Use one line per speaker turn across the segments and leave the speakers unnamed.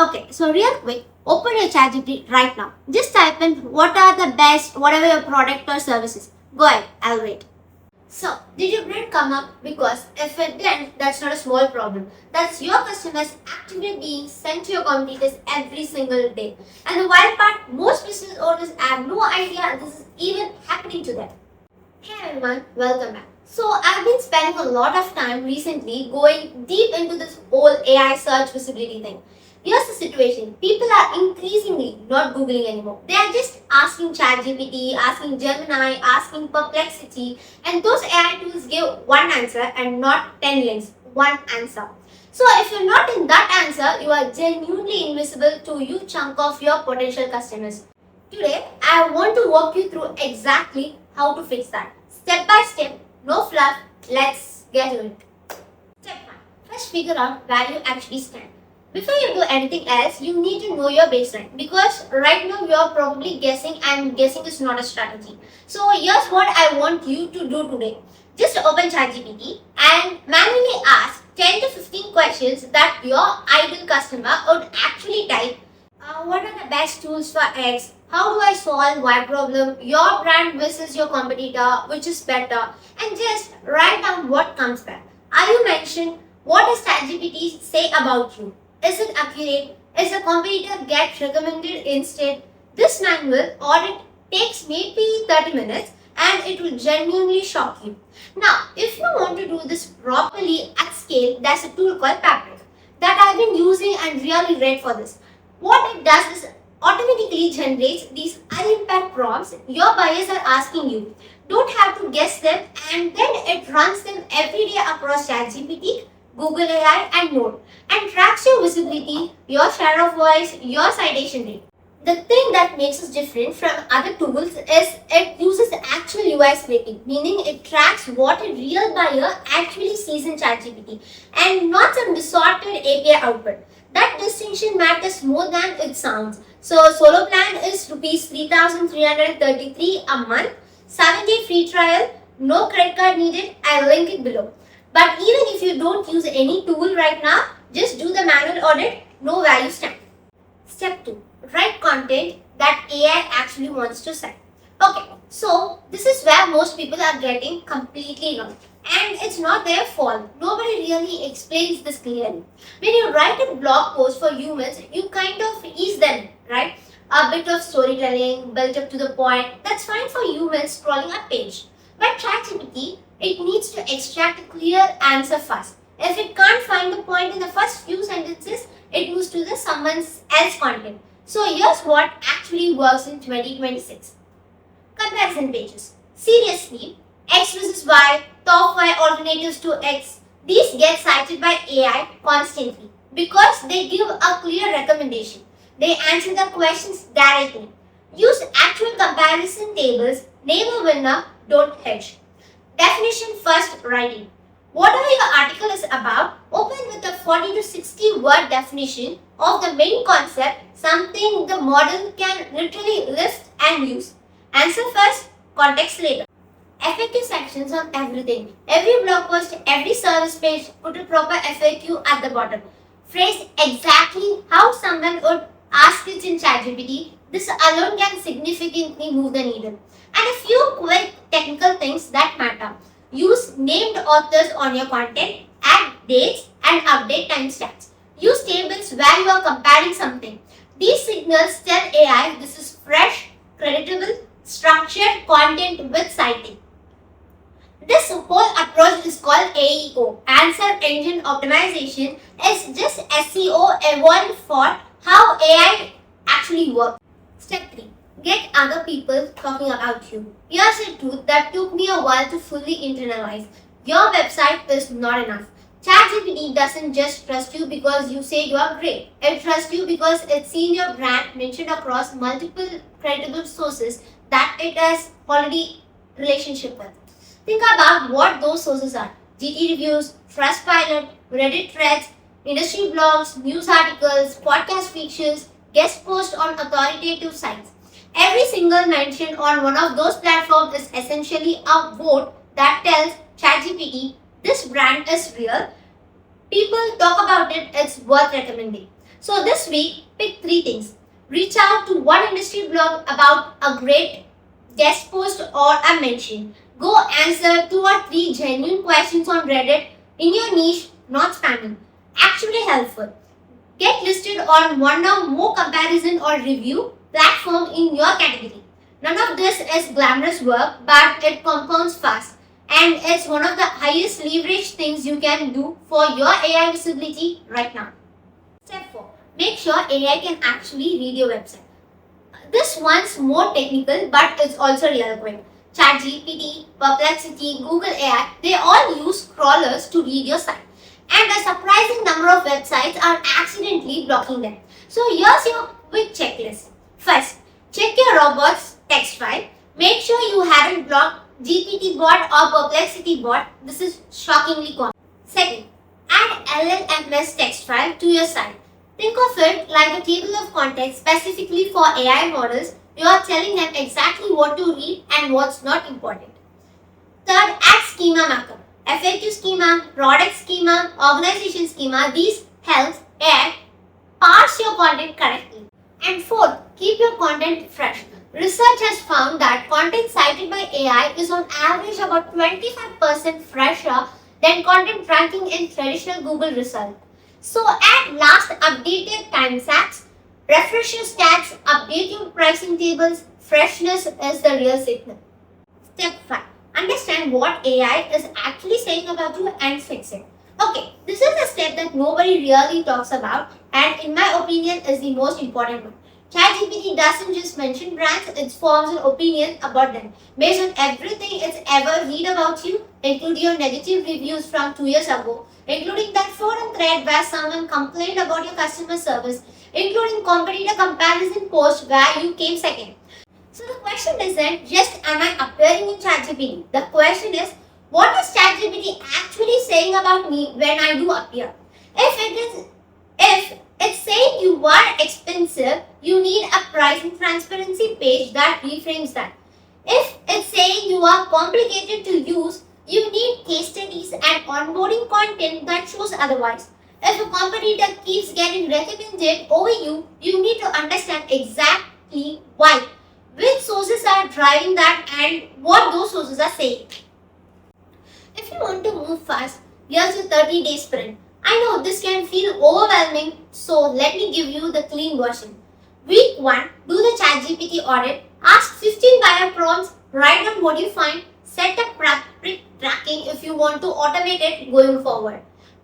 Okay, so real quick, open your ChatGPT right now. Just type in what are the best, whatever your product or services. Go ahead, I'll wait. So, did your grade come up? Because if it didn't, that's not a small problem. That's your customers actively being sent to your competitors every single day. And the wild part, most business owners have no idea this is even happening to them. Hey everyone, welcome back. So I've been spending a lot of time recently going deep into this whole AI search visibility thing. Here's the situation. People are increasingly not Googling anymore. They are just asking ChatGPT, asking Gemini, asking Perplexity, and those AI tools give one answer and not 10 links. One answer. So if you're not in that answer, you are genuinely invisible to a huge chunk of your potential customers. Today, I want to walk you through exactly how to fix that. Step by step, no fluff, let's get to it. Step 1. First figure out where you actually stand. Before you do anything else, you need to know your baseline because right now you're probably guessing and guessing is not a strategy. So here's what I want you to do today. Just open ChatGPT and manually ask 10 to 15 questions that your ideal customer would actually type. What are the best tools for X? How do I solve Y problem? Your brand versus your competitor, which is better? And just write down what comes back. Are you mentioned? What does ChatGPT say about you? Is it accurate? Is a competitor get recommended instead? This manual audit takes maybe 30 minutes and it will genuinely shock you. Now, if you want to do this properly at scale, there's a tool called Fabric that I've been using and really great for this. What it does is automatically generates these high-impact prompts your buyers are asking you. Don't have to guess them and then it runs them every day across ChatGPT, Google AI and more and tracks your visibility, your share of voice, your citation rate. The thing that makes us different from other tools is it uses actual UI scraping, meaning it tracks what a real buyer actually sees in ChatGPT and not some distorted API output. That distinction matters more than it sounds. So solo plan is rupees 3,333 a month, 7-day free trial, no credit card needed. I'll link it below. But even if you don't use any tool right now, just do the manual audit, know where you stand. Step 2. Write content that AI actually wants to send. Okay, so this is where most people are getting completely wrong. And it's not their fault. Nobody really explains this clearly. When you write a blog post for humans, you kind of ease them, right? A bit of storytelling, built up to the point. That's fine for humans scrolling a page. But ChatGPT, it needs to extract a clear answer first. If it can't find the point in the first few sentences, it moves to the someone else content. So here's what actually works in 2026. Comparison pages. Seriously, X versus Y, top Y alternatives to X. These get cited by AI constantly because they give a clear recommendation. They answer the questions directly. Use actual comparison tables. Name a winner, don't hedge. Definition first writing. Whatever your article is about, open with a 40 to 60 word definition of the main concept, something the model can literally lift and use. Answer first, context later. FAQ sections on everything. Every blog post, every service page, put a proper FAQ at the bottom. Phrase exactly how someone would ask it in ChatGPT. This alone can significantly move the needle. And a few quick technical things that matter. Use named authors on your content, add dates and update timestamps. Use tables where you are comparing something. These signals tell AI this is fresh, creditable, structured content with citing. This whole approach is called AEO, Answer Engine Optimization. It's just SEO evolved for how AI actually works. Step 3. Get other people talking about you. Here's a truth that took me a while to fully internalize. Your website is not enough. ChatGPT doesn't just trust you because you say you are great. It trusts you because it's seen your brand mentioned across multiple credible sources that it has already relationship with. Think about what those sources are. GT reviews, Trustpilot, Reddit threads, industry blogs, news articles, podcast features, guest posts on authoritative sites. Every single mention on one of those platforms is essentially a vote that tells ChatGPT this brand is real. People talk about it, it's worth recommending. So this week, pick 3 things. Reach out to one industry blog about a great guest post or a mention. Go answer 2 or 3 genuine questions on Reddit in your niche, not spamming. Actually helpful. Get listed on one or more comparison or review platform in your category. None of this is glamorous work, but it compounds fast. And it's one of the highest leverage things you can do for your AI visibility right now. Step 4. Make sure AI can actually read your website. This one's more technical, but it's also real quick. ChatGPT, Perplexity, Google AI, they all use crawlers to read your site. And a surprising number of websites are accidentally blocking them. So here's your quick checklist. First, check your robot's text file. Make sure you haven't blocked GPT bot or Perplexity bot. This is shockingly common. Second, add LLMS text file to your site. Think of it like a table of contents specifically for AI models. You are telling them exactly what to read and what's not important. Third, add schema markup. FAQ schema, product schema, organization schema, these helps AI parse your content correctly. And fourth, keep your content fresh. Research has found that content cited by AI is on average about 25% fresher than content ranking in traditional Google results. So at last, updated time stamps, refresh your stats, update your pricing tables. Freshness is the real signal. Step 5. Understand what AI is actually saying about you and fix it. Okay, this is a step that nobody really talks about and in my opinion is the most important one. ChatGPT doesn't just mention brands, it forms an opinion about them based on everything it's ever read about you, including your negative reviews from 2 years ago, including that forum thread where someone complained about your customer service, including competitor comparison post where you came second. So the question isn't just am I appearing in ChatGPT? The question is what is ChatGPT actually saying about me when I do appear? If it's saying you are expensive, you need a pricing transparency page that reframes that. If it's saying you are complicated to use, you need case studies and onboarding content that shows otherwise. If a competitor keeps getting recommended over you, you need to understand exactly why. Which sources are driving that and what those sources are saying. If you want to move fast, here's your 30-day sprint. I know this can feel overwhelming, so let me give you the clean version. Week 1, do the ChatGPT audit, ask 15 buyer prompts, write down what you find, set up tracking if you want to automate it going forward.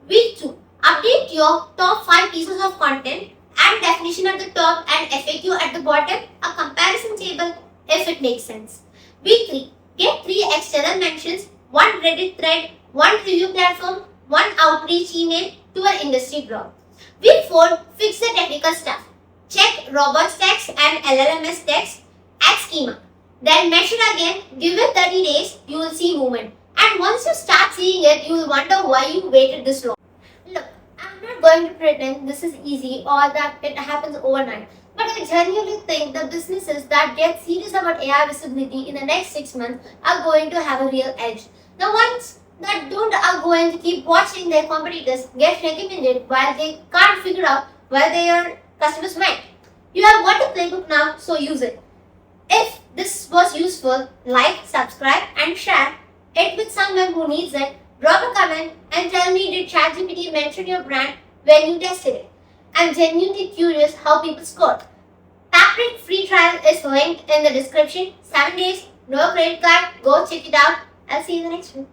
Week 2, update your top 5 pieces of content, add definition at the top and FAQ at the bottom, a comparison table if it makes sense. Week 3, get 3 external mentions, 1 Reddit thread, 1 review platform, 1 outreach email to an industry blog. Week 4, fix the technical stuff. Check robots text and LLMS text, add schema. Then measure again, give it 30 days, you will see movement. And once you start seeing it, you will wonder why you waited this long. Look, I'm not going to pretend this is easy or that it happens overnight. But I genuinely think the businesses that get serious about AI visibility in the next 6 months are going to have a real edge. The ones that don't are going to keep watching their competitors get recommended while they can't figure out where their customers went. You have got a playbook now, so use it. If this was useful, like, subscribe and share it with someone who needs it. Drop a comment and tell me did ChatGPT mention your brand when you tested it. I'm genuinely curious how people scored. Fabric free trial is linked in the description. 7 days, no credit card. Go check it out. I'll see you in the next one.